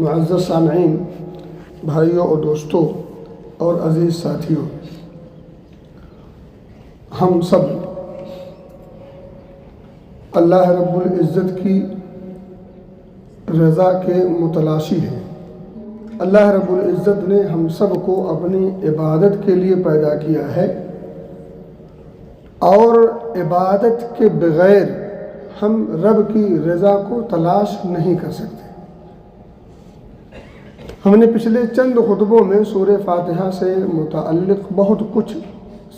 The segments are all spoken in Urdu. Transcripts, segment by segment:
معزز سامعین، بھائیوں اور دوستوں اور عزیز ساتھیوں، ہم سب اللہ رب العزت کی رضا کے متلاشی ہیں۔ اللہ رب العزت نے ہم سب کو اپنی عبادت کے لیے پیدا کیا ہے، اور عبادت کے بغیر ہم رب کی رضا کو تلاش نہیں کر سکتے۔ ہم نے پچھلے چند خطبوں میں سورہ فاتحہ سے متعلق بہت کچھ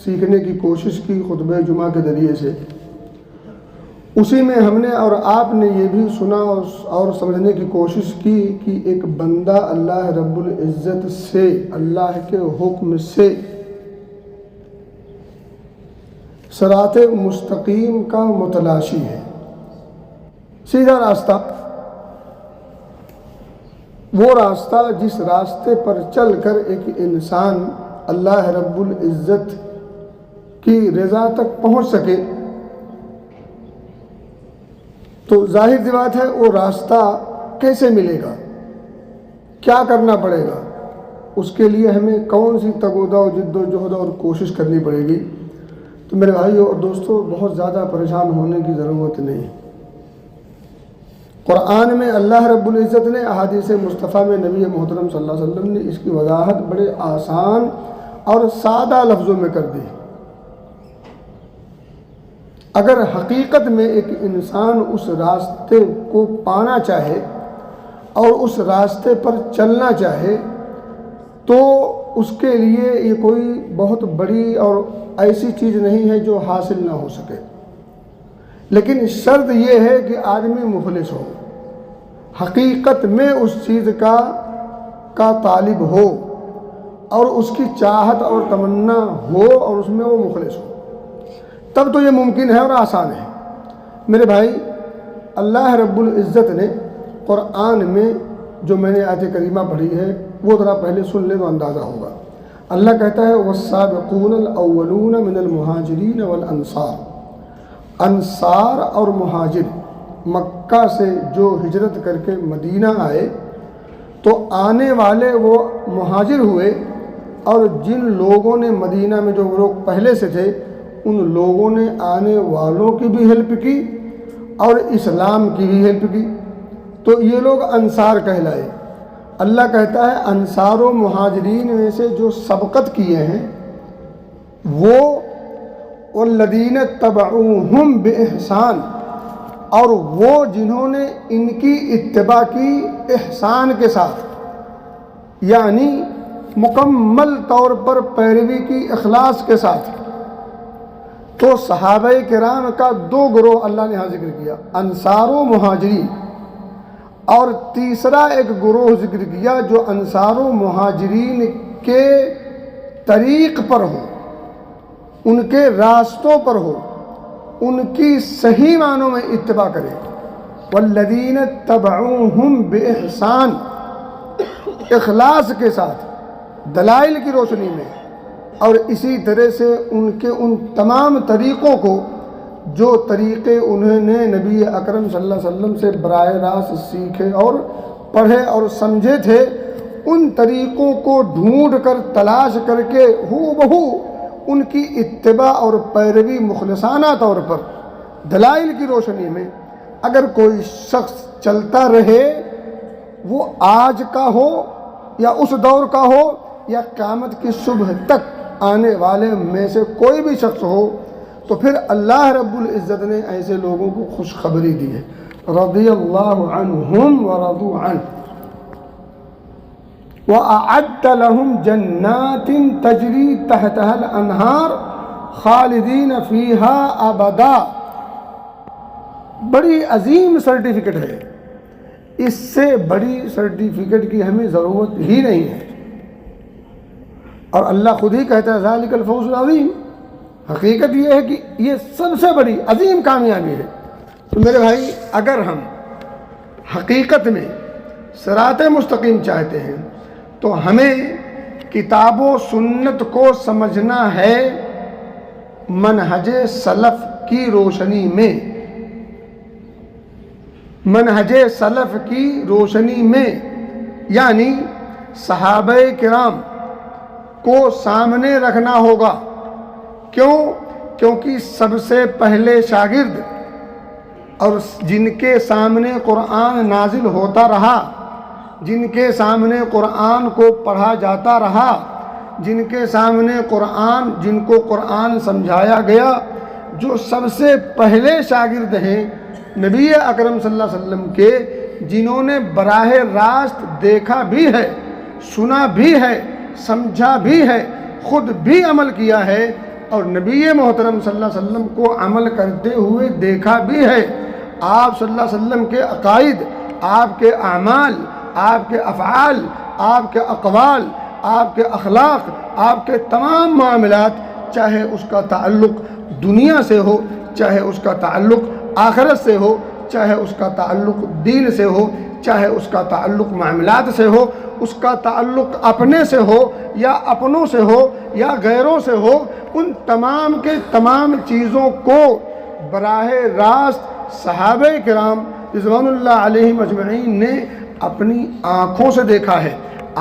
سیکھنے کی کوشش کی خطبہ جمعہ کے ذریعے سے۔ اسی میں ہم نے اور آپ نے یہ بھی سنا اور سمجھنے کی کوشش کی کہ ایک بندہ اللہ رب العزت سے، اللہ کے حکم سے صراط مستقیم کا متلاشی ہے، سیدھا راستہ، وہ راستہ جس راستے پر چل کر ایک انسان اللہ رب العزت کی رضا تک پہنچ سکے۔ تو ظاہر سی بات ہے وہ راستہ کیسے ملے گا، کیا کرنا پڑے گا، اس کے لیے ہمیں کون سی تگ و دو، جد و جہد اور کوشش کرنی پڑے گی۔ تو میرے بھائیوں اور دوستوں، بہت زیادہ پریشان ہونے کی ضرورت نہیں۔ قرآن میں اللہ رب العزت نے، احادیث مصطفیٰ میں نبی محترم صلی اللہ علیہ وسلم نے اس کی وضاحت بڑے آسان اور سادہ لفظوں میں کر دی۔ اگر حقیقت میں ایک انسان اس راستے کو پانا چاہے اور اس راستے پر چلنا چاہے تو اس کے لیے یہ کوئی بہت بڑی اور ایسی چیز نہیں ہے جو حاصل نہ ہو سکے، لیکن شرط یہ ہے کہ آدمی مخلص ہو، حقیقت میں اس چیز کا طالب ہو، اور اس کی چاہت اور تمنا ہو، اور اس میں وہ مخلص ہو، تب تو یہ ممکن ہے اور آسان ہے۔ میرے بھائی، اللہ رب العزت نے قرآن میں جو میں نے آیت کریمہ پڑھی ہے وہ ذرا پہلے سن لیں تو اندازہ ہوگا۔ اللہ کہتا ہے وَالسَّابِقُونَ الْأَوَّلُونَ مِنَ الْمُهَاجِرِينَ وَالْأَنصَارِ، انصار اور مہاجر مکہ سے جو ہجرت کر کے مدینہ آئے تو آنے والے وہ مہاجر ہوئے، اور جن لوگوں نے مدینہ میں جو لوگ پہلے سے تھے ان لوگوں نے آنے والوں کی بھی ہیلپ کی اور اسلام کی بھی ہیلپ کی، تو یہ لوگ انصار کہلائے۔ اللہ کہتا ہے انصار و مہاجرین میں سے جو سبقت کیے ہیں وہ والذین اتبعوہم بإحسان، اور وہ جنہوں نے ان کی اتباع کی احسان کے ساتھ، یعنی مکمل طور پر پیروی کی اخلاص کے ساتھ۔ تو صحابہ کرام کا دو گروہ اللہ نے یہاں ذکر کیا، انصار و مہاجرین، اور تیسرا ایک گروہ ذکر کیا جو انصار و مہاجرین کے طریق پر ہو، ان کے راستوں پر ہو، ان کی صحیح معنوں میں اتباع کرے۔ والذین اتبعوہم بإحسان، اخلاص کے ساتھ، دلائل کی روشنی میں، اور اسی طرح سے ان کے ان تمام طریقوں کو جو طریقے انہوں نے نبی اکرم صلی اللہ علیہ وسلم سے براہ راست سیکھے اور پڑھے اور سمجھے تھے، ان طریقوں کو ڈھونڈ کر تلاش کر کے ہو بہو ان کی اتباع اور پیروی مخلصانہ طور پر دلائل کی روشنی میں اگر کوئی شخص چلتا رہے، وہ آج کا ہو یا اس دور کا ہو یا قیامت کی صبح تک آنے والے میں سے کوئی بھی شخص ہو، تو پھر اللہ رب العزت نے ایسے لوگوں کو خوشخبری دی ہے، رضی اللہ عنہم ورضوا عنہ وَأَعَدَّ لَهُمْ جَنَّاتٍ تَجْرِي تَحْتَهَا الْأَنْهَارُ خَالِدِينَ فِيهَا أَبَدًا۔ بڑی عظیم سرٹیفکیٹ ہے، اس سے بڑی سرٹیفکیٹ کی ہمیں ضرورت ہی نہیں ہے، اور اللہ خود ہی کہتا ہے ذَلِكَ الْفَوْزُ الْعَظِيمُ، حقیقت یہ ہے کہ یہ سب سے بڑی عظیم کامیابی ہے۔ تو میرے بھائی، اگر ہم حقیقت میں صراط مستقیم چاہتے ہیں تو ہمیں کتاب و سنت کو سمجھنا ہے منہج سلف کی روشنی میں، منہج سلف کی روشنی میں، یعنی صحابہ کرام کو سامنے رکھنا ہوگا۔ کیوں؟ کیونکہ سب سے پہلے شاگرد اور جن کے سامنے قرآن نازل ہوتا رہا، جن کے سامنے قرآن کو پڑھا جاتا رہا، جن کے سامنے جن کو قرآن سمجھایا گیا، جو سب سے پہلے شاگرد ہیں نبی اکرم صلی اللہ علیہ وسلم کے، جنہوں نے براہ راست دیکھا بھی ہے، سنا بھی ہے، سمجھا بھی ہے، خود بھی عمل کیا ہے، اور نبی محترم صلی اللہ علیہ وسلم کو عمل کرتے ہوئے دیکھا بھی ہے۔ آپ صلی اللہ علیہ وسلم کے عقائد، آپ کے اعمال، آپ کے افعال، آپ کے اقوال، آپ کے اخلاق، آپ کے تمام معاملات، چاہے اس کا تعلق دنیا سے ہو، چاہے اس کا تعلق آخرت سے ہو، چاہے اس کا تعلق دین سے ہو، چاہے اس کا تعلق معاملات سے ہو، اس کا تعلق اپنے سے ہو یا اپنوں سے ہو یا غیروں سے ہو، ان تمام کے تمام چیزوں کو براہ راست صحابہ کرام رضوان اللہ علیہم اجمعین نے اپنی آنکھوں سے دیکھا ہے،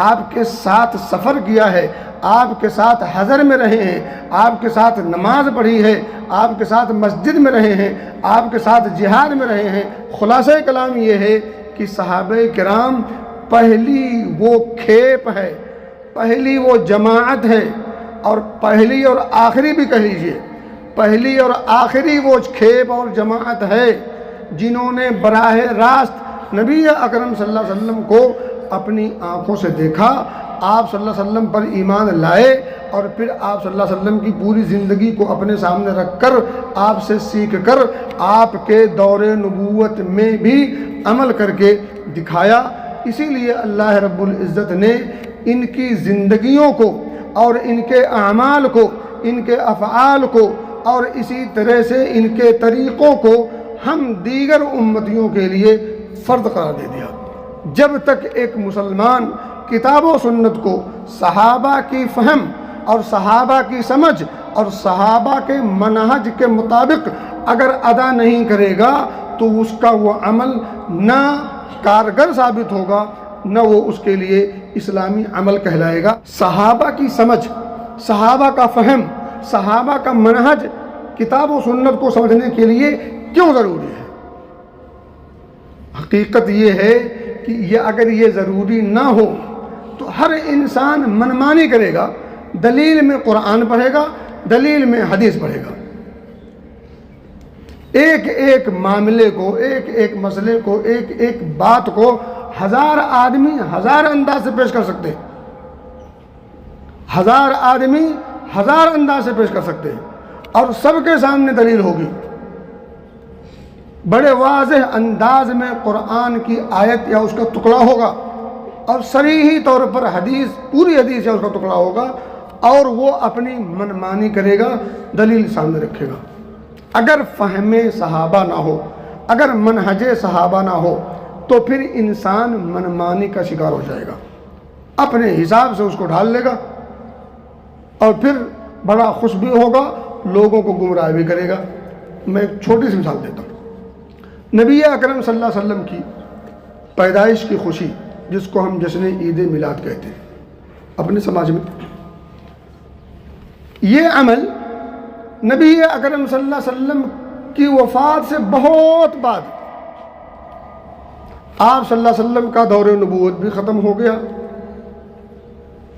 آپ کے ساتھ سفر کیا ہے، آپ کے ساتھ حضر میں رہے ہیں، آپ کے ساتھ نماز پڑھی ہے، آپ کے ساتھ مسجد میں رہے ہیں، آپ کے ساتھ جہاد میں رہے ہیں۔ خلاصہ کلام یہ ہے کہ صحابہ کرام پہلی وہ کھیپ ہے، پہلی وہ جماعت ہے، اور پہلی اور آخری بھی کہہ لیجئے، پہلی اور آخری وہ کھیپ اور جماعت ہے جنہوں نے براہ راست نبی اکرم صلی اللہ علیہ وسلم کو اپنی آنکھوں سے دیکھا، آپ صلی اللہ علیہ وسلم پر ایمان لائے، اور پھر آپ صلی اللہ علیہ وسلم کی پوری زندگی کو اپنے سامنے رکھ کر، آپ سے سیکھ کر، آپ کے دور نبوت میں بھی عمل کر کے دکھایا۔ اسی لیے اللہ رب العزت نے ان کی زندگیوں کو اور ان کے اعمال کو، ان کے افعال کو، اور اسی طرح سے ان کے طریقوں کو ہم دیگر امتیوں کے لیے فرض قرار دے دیا۔ جب تک ایک مسلمان کتاب و سنت کو صحابہ کی فہم اور صحابہ کی سمجھ اور صحابہ کے منہج کے مطابق اگر ادا نہیں کرے گا تو اس کا وہ عمل نہ کارگر ثابت ہوگا، نہ وہ اس کے لیے اسلامی عمل کہلائے گا۔ صحابہ کی سمجھ، صحابہ کا فہم، صحابہ کا منہج کتاب و سنت کو سمجھنے کے لیے کیوں ضروری ہے؟ حقیقت یہ ہے کہ اگر یہ ضروری نہ ہو تو ہر انسان منمانی کرے گا، دلیل میں قرآن پڑھے گا، دلیل میں حدیث پڑھے گا، ایک ایک معاملے کو، ایک ایک مسئلے کو، ایک ایک بات کو ہزار آدمی ہزار انداز سے پیش کر سکتے ہیں، ہزار آدمی ہزار انداز سے پیش کر سکتے ہیں، اور سب کے سامنے دلیل ہوگی، بڑے واضح انداز میں قرآن کی آیت یا اس کا ٹکڑا ہوگا، اور صریحی طور پر حدیث، پوری حدیث یا اس کا ٹکڑا ہوگا، اور وہ اپنی منمانی کرے گا، دلیل سامنے رکھے گا۔ اگر فہم صحابہ نہ ہو، اگر منہج صحابہ نہ ہو تو پھر انسان منمانی کا شکار ہو جائے گا، اپنے حساب سے اس کو ڈھال لے گا، اور پھر بڑا خوش بھی ہوگا، لوگوں کو گمراہ بھی کرے گا۔ میں ایک چھوٹی سی مثال دیتا ہوں۔ نبی اکرم صلی اللہ علیہ وسلم کی پیدائش کی خوشی، جس کو ہم جشن عید میلاد کہتے ہیں اپنے سماج میں، یہ عمل نبی اکرم صلی اللہ علیہ وسلم کی وفات سے بہت بعد، آپ صلی اللہ علیہ وسلم کا دور نبوت بھی ختم ہو گیا،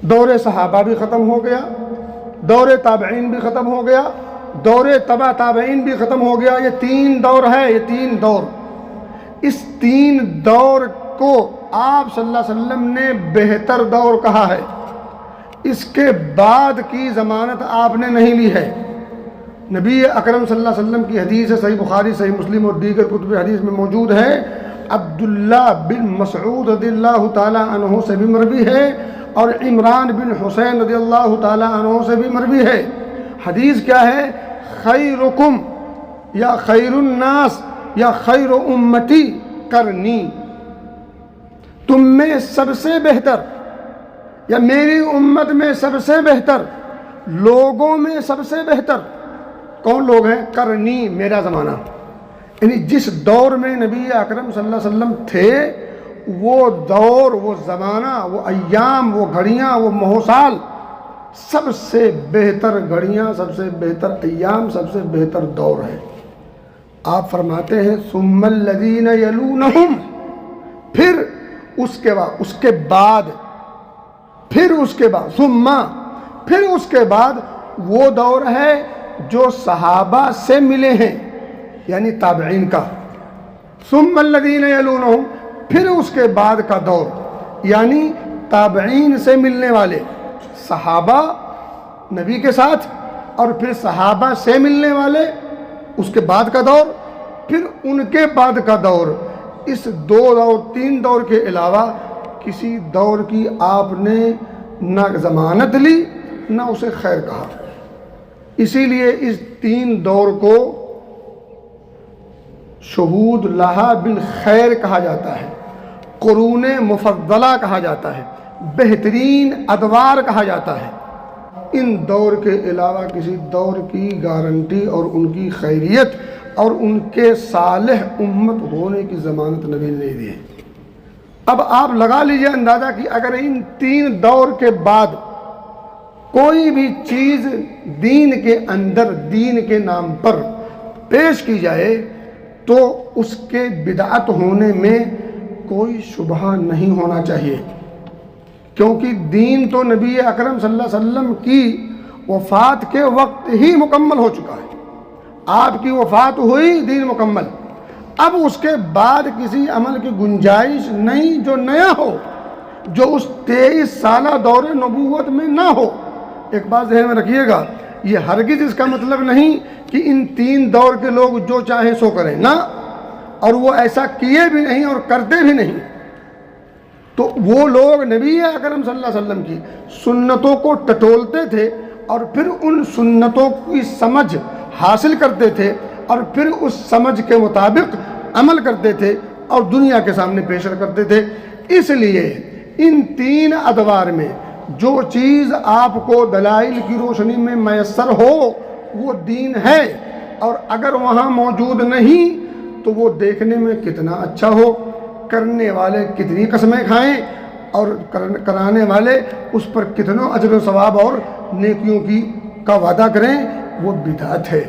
دور صحابہ بھی ختم ہو گیا، دور تابعین بھی ختم ہو گیا، دور تبع تابعین بھی ختم ہو گیا۔ یہ تین دور ہے، یہ تین دور، اس تین دور کو آپ صلی اللہ علیہ وسلم نے بہتر دور کہا ہے۔ اس کے بعد کی ضمانت آپ نے نہیں لی ہے۔ نبی اکرم صلی اللہ علیہ وسلم کی حدیث ہے، صحیح بخاری، صحیح مسلم اور دیگر کتب حدیث میں موجود ہے، عبداللہ بن مسعود رضی اللہ تعالی عنہ سے بھی مروی ہے، اور عمران بن حسین رضی اللہ تعالی عنہ سے بھی مروی ہے۔ حدیث کیا ہے؟ خیرکم یا خیر الناس یا خیر امتی کرنی، تم میں سب سے بہتر یا میری امت میں سب سے بہتر، لوگوں میں سب سے بہتر کون لوگ ہیں؟ کرنی، میرا زمانہ، یعنی جس دور میں نبی اکرم صلی اللہ علیہ وسلم تھے وہ دور، وہ زمانہ، وہ ایام، وہ گھڑیاں، وہ ماحول، سب سے بہتر گھڑیاں، سب سے بہتر ایام، سب سے بہتر دور ہے۔ آپ فرماتے ہیں ثم الذین یلونہم، پھر اس کے بعد ثم، پھر اس کے بعد وہ دور ہے جو صحابہ سے ملے ہیں، یعنی تابعین کا۔ ثم الذین یلونہم، پھر اس کے بعد کا دور، یعنی تابعین سے ملنے والے، صحابہ نبی کے ساتھ، اور پھر صحابہ سے ملنے والے، اس کے بعد کا دور، پھر ان کے بعد کا دور۔ اس تین دور کے علاوہ کسی دور کی آپ نے نہ ضمانت لی، نہ اسے خیر کہا۔ اسی لیے اس تین دور کو شہود لہا بالخیر کہا جاتا ہے، قرون مفضلہ کہا جاتا ہے، بہترین ادوار کہا جاتا ہے۔ ان دور کے علاوہ کسی دور کی گارنٹی اور ان کی خیریت اور ان کے صالح امت ہونے کی ضمانت نبی نے نہیں دی ہے۔ اب آپ لگا لیجئے اندازہ کہ اگر ان تین دور کے بعد کوئی بھی چیز دین کے اندر، دین کے نام پر پیش کی جائے تو اس کے بدعت ہونے میں کوئی شبہ نہیں ہونا چاہیے، کیونکہ دین تو نبی اکرم صلی اللہ علیہ وسلم کی وفات کے وقت ہی مکمل ہو چکا ہے۔ آپ کی وفات ہوئی، دین مکمل۔ اب اس کے بعد کسی عمل کی گنجائش نہیں جو نیا ہو، جو اس 23 سالہ دور نبوت میں نہ ہو۔ ایک بات ذہن میں رکھیے گا، یہ ہرگز اس کا مطلب نہیں کہ ان تین دور کے لوگ جو چاہیں سو کریں، نہ، اور وہ ایسا کیے بھی نہیں اور کرتے بھی نہیں۔ تو وہ لوگ نبی اکرم صلی اللہ علیہ وسلم کی سنتوں کو ٹٹولتے تھے اور پھر ان سنتوں کی سمجھ حاصل کرتے تھے اور پھر اس سمجھ کے مطابق عمل کرتے تھے اور دنیا کے سامنے پیش کرتے تھے۔ اس لیے ان تین ادوار میں جو چیز آپ کو دلائل کی روشنی میں میسر ہو وہ دین ہے، اور اگر وہاں موجود نہیں تو وہ دیکھنے میں کتنا اچھا ہو، کرنے والے کتنی قسمیں کھائیں اور کرانے والے اس پر کتنوں اجر و ثواب اور نیکیوں کا وعدہ کریں، وہ بدعت ہے،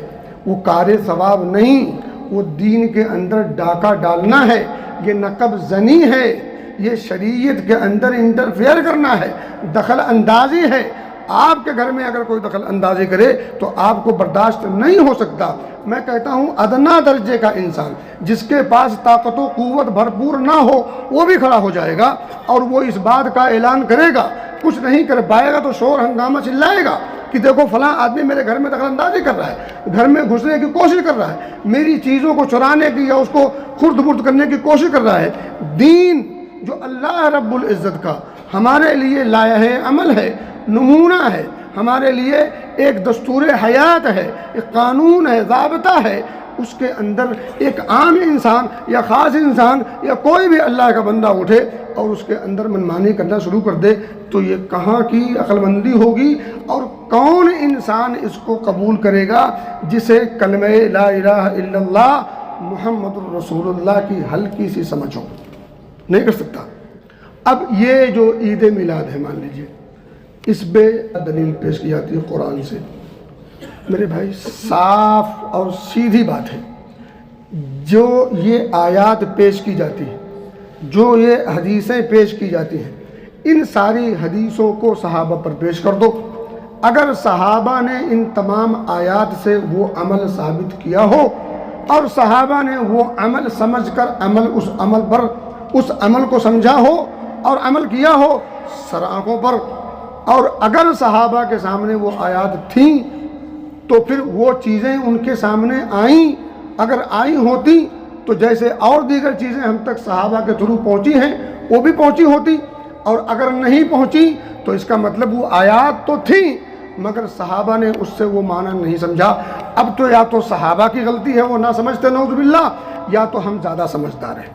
وہ کار ثواب نہیں، وہ دین کے اندر ڈاکہ ڈالنا ہے، یہ نقب زنی ہے، یہ شریعت کے اندر انٹرفیئر کرنا ہے، دخل اندازی ہے۔ آپ کے گھر میں اگر کوئی دخل اندازی کرے تو آپ کو برداشت نہیں ہو سکتا۔ میں کہتا ہوں ادنا درجے کا انسان جس کے پاس طاقت و قوت بھرپور نہ ہو وہ بھی کھڑا ہو جائے گا اور وہ اس بات کا اعلان کرے گا، کچھ نہیں کر پائے گا تو شور ہنگامہ چلائے گا کہ دیکھو فلاں آدمی میرے گھر میں دخل اندازی کر رہا ہے، گھر میں گھسنے کی کوشش کر رہا ہے، میری چیزوں کو چرانے کی یا اس کو خرد برد کرنے کی کوشش کر رہا ہے۔ دین جو اللہ رب العزت کا ہمارے لیے لائحہ عمل ہے، نمونہ ہے، ہمارے لیے ایک دستور حیات ہے، ایک قانون ہے، ضابطہ ہے، اس کے اندر ایک عام انسان یا خاص انسان یا کوئی بھی اللہ کا بندہ اٹھے اور اس کے اندر منمانی کرنا شروع کر دے تو یہ کہاں کی عقل مندی ہوگی، اور کون انسان اس کو قبول کرے گا جسے کلمہ لا الہ الا اللہ محمد الرسول اللہ کی ہلکی سی سمجھ ہو، نہیں کر سکتا۔ اب یہ جو عید میلاد ہے مان لیجئے، اس پہ دلیل پیش کی جاتی ہے قرآن سے۔ میرے بھائی صاف اور سیدھی بات ہے، جو یہ آیات پیش کی جاتی ہیں، جو یہ حدیثیں پیش کی جاتی ہیں، ان ساری حدیثوں کو صحابہ پر پیش کر دو۔ اگر صحابہ نے ان تمام آیات سے وہ عمل ثابت کیا ہو اور صحابہ نے وہ عمل سمجھ کر اس عمل کو سمجھا ہو اور عمل کیا ہو سر آنکھوں پر، اور اگر صحابہ کے سامنے وہ آیات تھیں تو پھر وہ چیزیں ان کے سامنے آئیں، اگر آئی ہوتی تو جیسے اور دیگر چیزیں ہم تک صحابہ کے تھرو پہنچی ہیں وہ بھی پہنچی ہوتی، اور اگر نہیں پہنچی تو اس کا مطلب وہ آیات تو تھیں مگر صحابہ نے اس سے وہ معنی نہیں سمجھا۔ اب تو یا تو صحابہ کی غلطی ہے وہ نہ سمجھتے نعوذ باللہ، یا تو ہم زیادہ سمجھدار ہیں،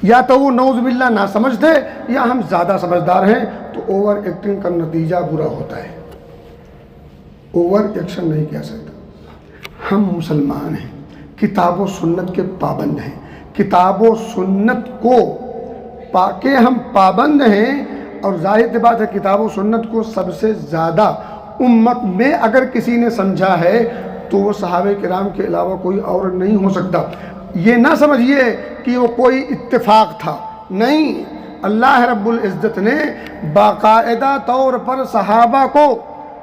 یا تو وہ نعوذ باللہ نہ سمجھتے یا ہم زیادہ سمجھدار ہیں، تو اوور ایکٹنگ کا نتیجہ برا ہوتا ہے۔ اوور ایکشن نہیں کہہ سکتا۔ ہم مسلمان ہیں، کتاب و سنت کے پابند ہیں، کتاب و سنت کو کہ ہم پابند ہیں، اور ظاہر سی بات ہے کتاب و سنت کو سب سے زیادہ امت میں اگر کسی نے سمجھا ہے تو وہ صحابہ کرام کے علاوہ کوئی اور نہیں ہو سکتا۔ یہ نہ سمجھیے کہ وہ کوئی اتفاق تھا، نہیں، اللہ رب العزت نے باقاعدہ طور پر صحابہ کو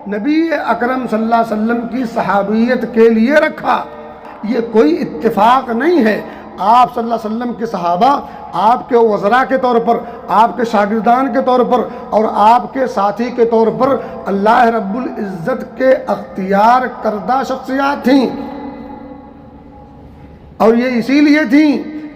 نبی اکرم صلی اللہ علیہ وسلم کی صحابیت کے لیے رکھا۔ یہ کوئی اتفاق نہیں ہے۔ آپ صلی اللہ علیہ وسلم کے صحابہ آپ کے وزراء کے طور پر، آپ کے شاگردان کے طور پر اور آپ کے ساتھی کے طور پر اللہ رب العزت کے اختیار کردہ شخصیات تھیں، اور یہ اسی لیے تھیں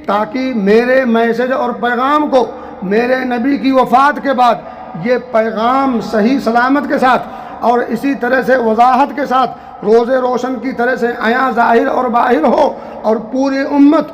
تاکہ میرے میسج اور پیغام کو میرے نبی کی وفات کے بعد یہ پیغام صحیح سلامت کے ساتھ اور اسی طرح سے وضاحت کے ساتھ روز روشن کی طرح سے عیاں ظاہر اور باہر ہو، اور پوری امت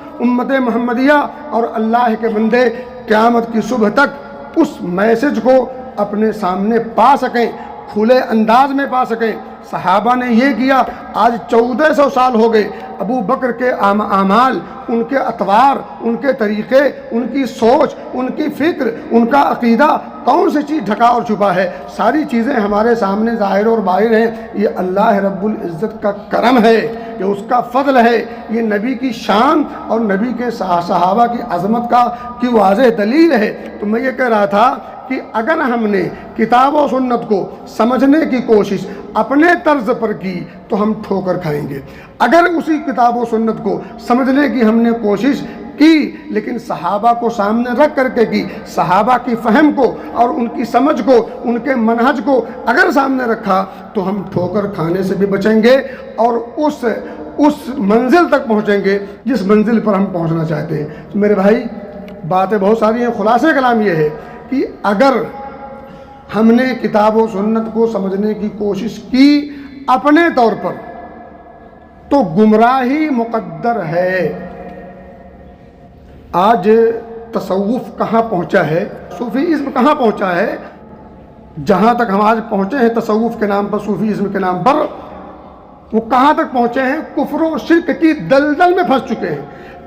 محمدیہ اور اللہ کے بندے قیامت کی صبح تک اس میسج کو اپنے سامنے پا سکیں، کھلے انداز میں پا سکیں۔ صحابہ نے یہ کیا۔ آج 1400 سال ہو گئے، ابو بکر کے اعمال، ان کے اطوار، ان کے طریقے، ان کی سوچ، ان کی فکر، ان کا عقیدہ، کون سی چیز ڈھکا اور چھپا ہے؟ ساری چیزیں ہمارے سامنے ظاہر اور باہر ہیں۔ یہ اللہ رب العزت کا کرم ہے، یہ اس کا فضل ہے، یہ نبی کی شان اور نبی کے صحابہ کی عظمت کی واضح دلیل ہے۔ تو میں یہ کہہ رہا تھا کہ اگر ہم نے کتاب و سنت کو سمجھنے کی کوشش اپنے طرز پر کی تو ہم ٹھوکر کھائیں گے۔ اگر اسی کتاب و سنت کو سمجھنے کی ہم نے کوشش کی لیکن صحابہ کو سامنے رکھ کر کے کی، صحابہ کی فہم کو اور ان کی سمجھ کو، ان کے منہج کو اگر سامنے رکھا تو ہم ٹھوکر کھانے سے بھی بچیں گے اور اس منزل تک پہنچیں گے جس منزل پر ہم پہنچنا چاہتے ہیں۔ تو میرے بھائی، باتیں بہت ساری ہیں، خلاصہ کلام یہ ہے کہ اگر ہم نے کتاب و سنت کو سمجھنے کی کوشش کی اپنے طور پر تو گمراہی مقدر ہے۔ آج تصوف کہاں پہنچا ہے، صوفیزم کہاں پہنچا ہے، جہاں تک ہم آج پہنچے ہیں تصوف کے نام پر، صوفیزم کے نام پر، وہ کہاں تک پہنچے ہیں؟ کفر و شرک کی دلدل میں پھنس چکے ہیں۔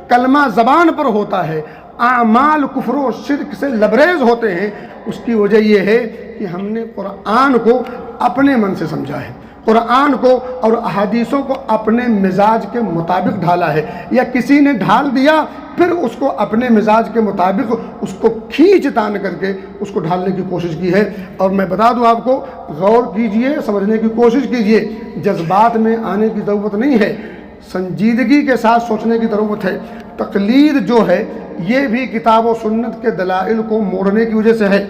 کلمہ زبان پر ہوتا ہے، اعمال کفر و شرک سے لبریز ہوتے ہیں۔ اس کی وجہ یہ ہے کہ ہم نے قرآن کو اپنے من سے سمجھا ہے، قرآن کو اور احادیثوں کو اپنے مزاج کے مطابق ڈھالا ہے، یا کسی نے ڈھال دیا پھر اس کو اپنے مزاج کے مطابق اس کو کھینچ تان کر کے اس کو ڈھالنے کی کوشش کی ہے۔ اور میں بتا دوں آپ کو، غور کیجئے، سمجھنے کی کوشش کیجئے، جذبات میں آنے کی ضرورت نہیں ہے، سنجیدگی کے ساتھ سوچنے کی ضرورت ہے۔ تقلید جو ہے یہ بھی کتاب و سنت کے دلائل کو موڑنے کی وجہ سے ہے۔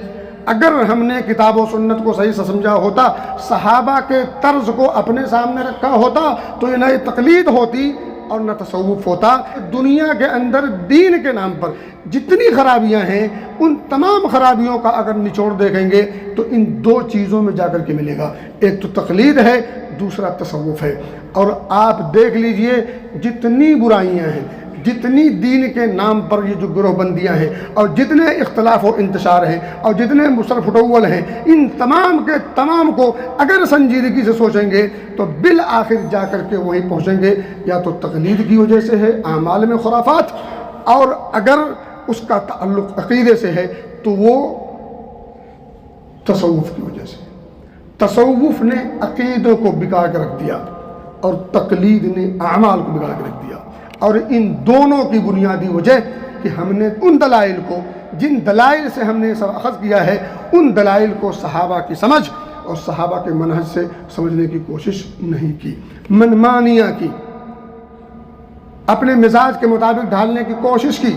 اگر ہم نے کتاب و سنت کو صحیح سے سمجھا ہوتا، صحابہ کے طرز کو اپنے سامنے رکھا ہوتا، تو یہ نہ تقلید ہوتی اور نہ تصوف ہوتا۔ دنیا کے اندر دین کے نام پر جتنی خرابیاں ہیں ان تمام خرابیوں کا اگر نچوڑ دیکھیں گے تو ان دو چیزوں میں جا کر کے ملے گا، ایک تو تقلید ہے، دوسرا تصوف ہے۔ اور آپ دیکھ لیجئے جتنی برائیاں ہیں، جتنی دین کے نام پر یہ جو گروہ بندیاں ہیں، اور جتنے اختلاف و انتشار ہیں، اور جتنے مصرف اٹول ہیں، ان تمام کے تمام کو اگر سنجیدگی سے سوچیں گے تو بالآخر جا کر کے وہیں پہنچیں گے، یا تو تقلید کی وجہ سے ہے، اعمال میں خرافات، اور اگر اس کا تعلق عقیدے سے ہے تو وہ تصوف کی وجہ سے۔ تصوف نے عقیدوں کو بگاڑ کے رکھ دیا اور تقلید نے اعمال کو بگاڑ کے رکھ دیا۔ اور ان دونوں کی بنیادی وجہ کہ ہم نے ان دلائل کو، جن دلائل سے ہم نے سب اخذ کیا ہے، ان دلائل کو صحابہ کی سمجھ اور صحابہ کے منہج سے سمجھنے کی کوشش نہیں کی، منمانیاں کی، اپنے مزاج کے مطابق ڈھالنے کی کوشش کی،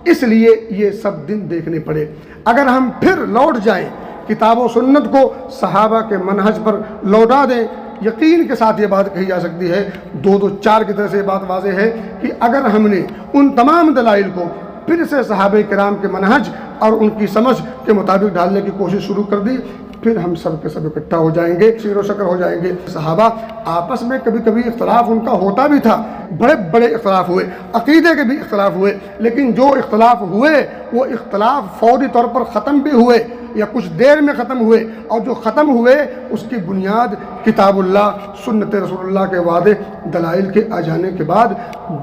اس لیے یہ سب دن دیکھنے پڑے۔ اگر ہم پھر لوٹ جائیں، کتاب و سنت کو صحابہ کے منہج پر لوٹا دیں، یقین کے ساتھ یہ بات کہی جا سکتی ہے، 2-2-4 کی طرح سے یہ بات واضح ہے کہ اگر ہم نے ان تمام دلائل کو پھر سے صحابہ کرام کے منہج اور ان کی سمجھ کے مطابق ڈالنے کی کوشش شروع کر دی، پھر ہم سب کے سب اکٹھا ہو جائیں گے، شیر و شکر ہو جائیں گے۔ صحابہ آپس میں کبھی کبھی اختلاف ان کا ہوتا بھی تھا، بڑے بڑے اختلاف ہوئے، عقیدے کے بھی اختلاف ہوئے، لیکن جو اختلاف ہوئے وہ اختلاف فوری طور پر ختم بھی ہوئے، یا کچھ دیر میں ختم ہوئے، اور جو ختم ہوئے اس کی بنیاد کتاب اللہ، سنت رسول اللہ کے وعدے دلائل کے آ جانے کے بعد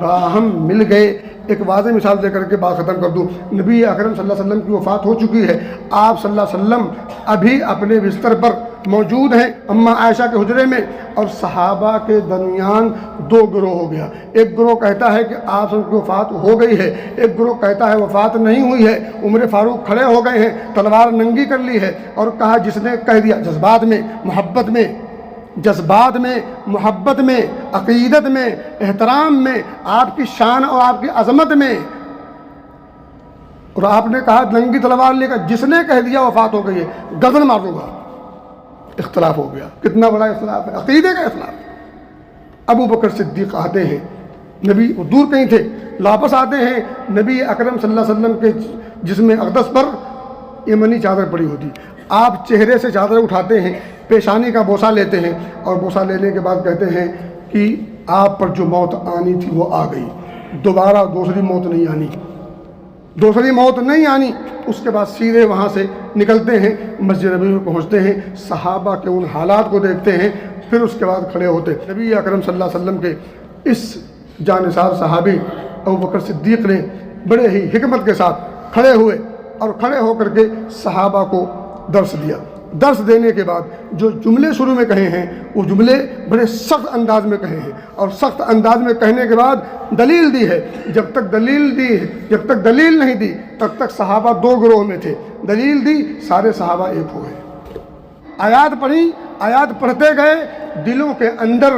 باہم مل گئے۔ ایک واضح مثال دے کر کے بات ختم کر دوں، نبی اکرم صلی اللہ علیہ وسلم کی وفات ہو چکی ہے، آپ صلی اللہ علیہ وسلم ابھی اپنے بستر پر موجود ہیں اماں عائشہ کے حجرے میں، اور صحابہ کے درمیان دو گروہ ہو گیا۔ ایک گروہ کہتا ہے کہ آپ کی وفات ہو گئی ہے، ایک گروہ کہتا ہے وفات نہیں ہوئی ہے، عمر فاروق کھڑے ہو گئے ہیں، تلوار ننگی کر لی ہے، اور کہا جس نے کہہ دیا، جذبات میں، محبت میں، عقیدت میں، احترام میں، آپ کی شان اور آپ کی عظمت میں، اور آپ نے کہا ننگی تلوار لے کر جس نے کہہ دیا وفات ہو گئی ہے گردن مار دوں گا۔ اختلاف ہو گیا، کتنا بڑا اختلاف ہے، عقیدے کا اختلاف۔ ابو بکر صدیق آتے ہیں، نبی دور کہیں تھے، واپس آتے ہیں، نبی اکرم صلی اللہ علیہ وسلم کے جسم اقدس پر یمنی چادر پڑی ہوتی، آپ چہرے سے چادر اٹھاتے ہیں، پیشانی کا بوسہ لیتے ہیں، اور بوسہ لینے کے بعد کہتے ہیں کہ آپ پر جو موت آنی تھی وہ آ گئی، دوبارہ دوسری موت نہیں آنی۔ اس کے بعد سیدھے وہاں سے نکلتے ہیں، مسجد نبوی میں پہنچتے ہیں، صحابہ کے ان حالات کو دیکھتے ہیں، پھر اس کے بعد کھڑے ہوتے۔ نبی اکرم صلی اللہ علیہ وسلم کے اس جانثار صحابی ابو بکر صدیق نے بڑے ہی حکمت کے ساتھ کھڑے ہوئے، اور کھڑے ہو کر کے صحابہ کو درس دیا۔ درس دینے کے بعد جو جملے شروع میں کہے ہیں وہ جملے بڑے سخت انداز میں کہے ہیں، اور سخت انداز میں کہنے کے بعد دلیل دی ہے۔ جب تک دلیل نہیں دی تب تک صحابہ دو گروہ میں تھے، دلیل دی سارے صحابہ ایک ہو گئے۔ آیات پڑھی، آیات پڑھتے گئے، دلوں کے اندر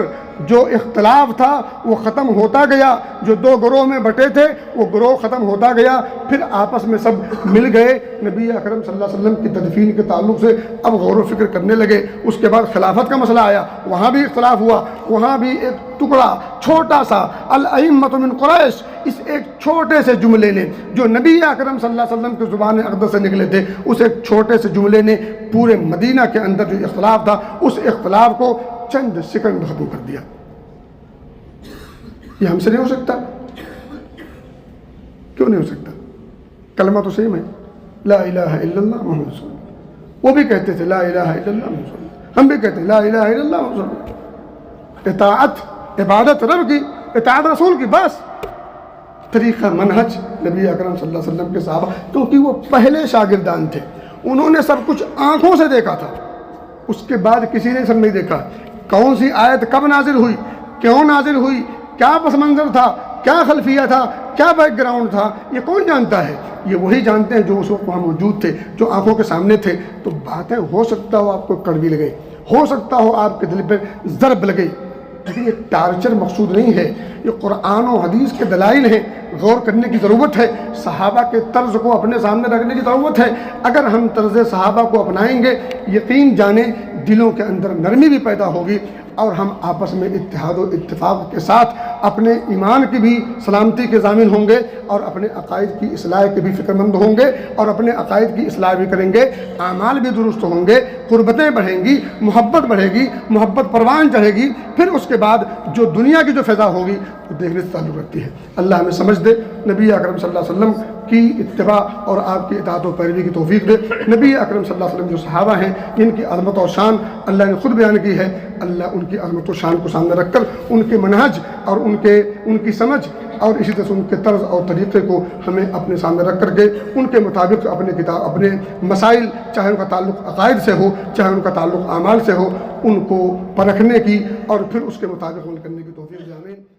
جو اختلاف تھا وہ ختم ہوتا گیا، جو دو گروہ میں بٹے تھے وہ گروہ ختم ہوتا گیا، پھر آپس میں سب مل گئے۔ نبی اکرم صلی اللہ علیہ وسلم کی تدفین کے تعلق سے اب غور و فکر کرنے لگے۔ اس کے بعد خلافت کا مسئلہ آیا، وہاں بھی اختلاف ہوا، وہاں بھی ایک ٹکڑا چھوٹا سا الائمۃ من قریش، اس ایک چھوٹے سے جملے نے جو نبی اکرم صلی اللہ علیہ وسلم کی زبان اقدس سے نکلے تھے، اس ایک چھوٹے سے جملے نے پورے مدینہ کے اندر جو اختلاف تھا اس اختلاف کو چند سیکنڈ ختم کر دیا۔ یہ ہم سے نہیں ہو سکتا؟ کیوں نہیں ہو سکتا؟ کلمہ تو سیم ہے، لا الہ الا اللہ محمد رسول اللہ۔ وہ بھی کہتے تھے لا الہ الا اللہ محمد رسول اللہ، ہم بھی کہتے ہیں لا الہ الا اللہ محمد رسول اللہ۔ اطاعت عبادت رب کی، اطاعت رسول کی، بس طریقہ منہج نبی اکرم صلی اللہ علیہ وسلم کے صحابہ، کیونکہ وہ پہلے شاگردان تھے، انہوں نے سب کچھ آنکھوں سے دیکھا تھا، اس کے بعد کسی نے سب نہیں دیکھا۔ کون سی آیت کب نازل ہوئی، کیوں نازل ہوئی، کیا پس منظر تھا، کیا خلفیہ تھا، کیا بیک گراؤنڈ تھا، یہ کون جانتا ہے؟ یہ وہی جانتے ہیں جو اس وقت وہاں موجود تھے، جو آنکھوں کے سامنے تھے۔ تو باتیں ہو سکتا ہو آپ کو کڑوی لگے، ہو سکتا ہو آپ کے دل پہ ضرب لگے، لیکن یہ ٹارچر مقصود نہیں ہے، یہ قرآن و حدیث کے دلائل ہیں، غور کرنے کی ضرورت ہے، صحابہ کے طرز کو اپنے سامنے رکھنے کی ضرورت ہے۔ اگر ہم طرز صحابہ کو اپنائیں گے، یقین جانیں دلوں کے اندر نرمی بھی پیدا ہوگی، اور ہم آپس میں اتحاد و اتفاق کے ساتھ اپنے ایمان کی بھی سلامتی کے ضامن ہوں گے، اور اپنے عقائد کی اصلاح کے بھی فکر مند ہوں گے، اور اپنے عقائد کی اصلاح بھی کریں گے، اعمال بھی درست ہوں گے، قربتیں بڑھیں گی، محبت بڑھے گی، محبت پروان چڑھے گی، پھر اس کے بعد جو دنیا کی جو فضا ہوگی وہ دیکھنے سے تعلق رکھتی ہے۔ اللہ ہمیں سمجھ دے، نبی اکرم صلی اللہ علیہ وسلم کی اتباع اور آپ کی اطاعت و پیروی کی توفیق دے۔ نبی اکرم صلی اللہ علیہ وسلم جو صحابہ ہیں جن کی عظمت اور شان اللہ نے خود بیان کی ہے، اللہ ان کی عظمت و شان کو سامنے رکھ کر ان کے منہج اور ان کی سمجھ اور اسی طرح ان کے طرز اور طریقے کو ہمیں اپنے سامنے رکھ کر کے ان کے مطابق اپنے مسائل، چاہے ان کا تعلق عقائد سے ہو، چاہے ان کا تعلق اعمال سے ہو، ان کو پرکھنے کی اور پھر اس کے مطابق عمل کرنے کی توفیق دے۔ آمین۔